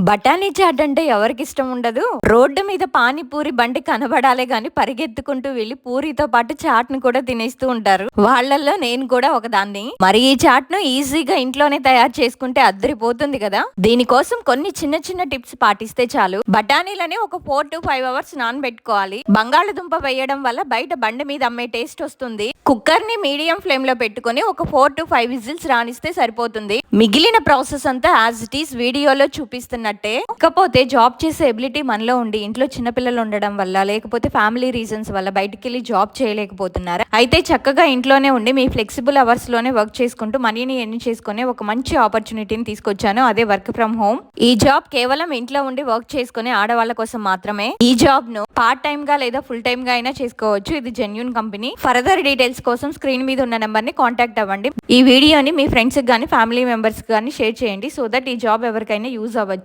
బఠానీ చాట్ అంటే ఎవరికిష్టం ఉండదు? రోడ్డు మీద పానీపూరి బండి కనబడాలే గాని పరిగెత్తుకుంటూ వెళ్లి పూరితో పాటు చాట్‌ని కూడా తినేస్తూ ఉంటారు. వాళ్ళల్లో నేను కూడా ఒకదాన్ని. మరి ఈ చాట్‌ను ఈజీగా ఇంట్లోనే తయారు చేసుకుంటే అద్దరిపోతుంది కదా! దీనికోసం కొన్ని చిన్న చిన్న టిప్స్ పాటిస్తే చాలు. బఠానీలని ఒక 4-5 అవర్స్ నానబెట్టుకోవాలి. బంగాళదుంప వేయడం వల్ల బయట బండి మీద అమ్మే టేస్ట్ వస్తుంది. కుక్కర్‌ని మీడియం ఫ్లేమ్‌లో పెట్టుకొని ఒక 4-5 విజిల్స్ రానిస్తే సరిపోతుంది. మిగిలిన ప్రాసెస్ అంతా యాజ్ ఇట్ ఈస్ వీడియోలో చూపిస్తున్నట్టే. ఇకపోతే జాబ్ చేసే ఎబిలిటీ మనలో ఉండి ఇంట్లో చిన్నపిల్లలు ఉండడం వల్ల లేకపోతే ఫ్యామిలీ రీజన్స్ వల్ల బయటికి వెళ్ళి జాబ్ చేయలేకపోతున్నారా? అయితే చక్కగా ఇంట్లోనే ఉండి మీ ఫ్లెక్సిబుల్ అవర్స్ లోనే వర్క్ చేసుకుంటూ మనీని ఎర్న్ చేసుకునే ఒక మంచి ఆపర్చునిటీని తీసుకొచ్చాను. అదే వర్క్ ఫ్రమ్ హోమ్. ఈ జాబ్ కేవలం ఇంట్లో ఉండి వర్క్ చేసుకునే ఆడవాళ్ళ కోసం మాత్రమే. ఈ జాబ్ ను పార్ట్ టైమ్ గా లేదా ఫుల్ టైమ్ గా అయినా చేసుకోవచ్చు. ఇది జెన్యూన్ కంపెనీ. ఫర్దర్ డీటెయిల్స్ కోసం స్క్రీన్ మీద ఉన్న నెంబర్ ని కాంటాక్ట్ అవ్వండి. ఈ వీడియోని మీ ఫ్రెండ్స్ గానీ ఫ్యామిలీ మెంబర్స్ గానీ షేర్ చేయండి సో దట్ ఈ జాబ్ ఎవరికైనా యూజ్ అవ్వచ్చు.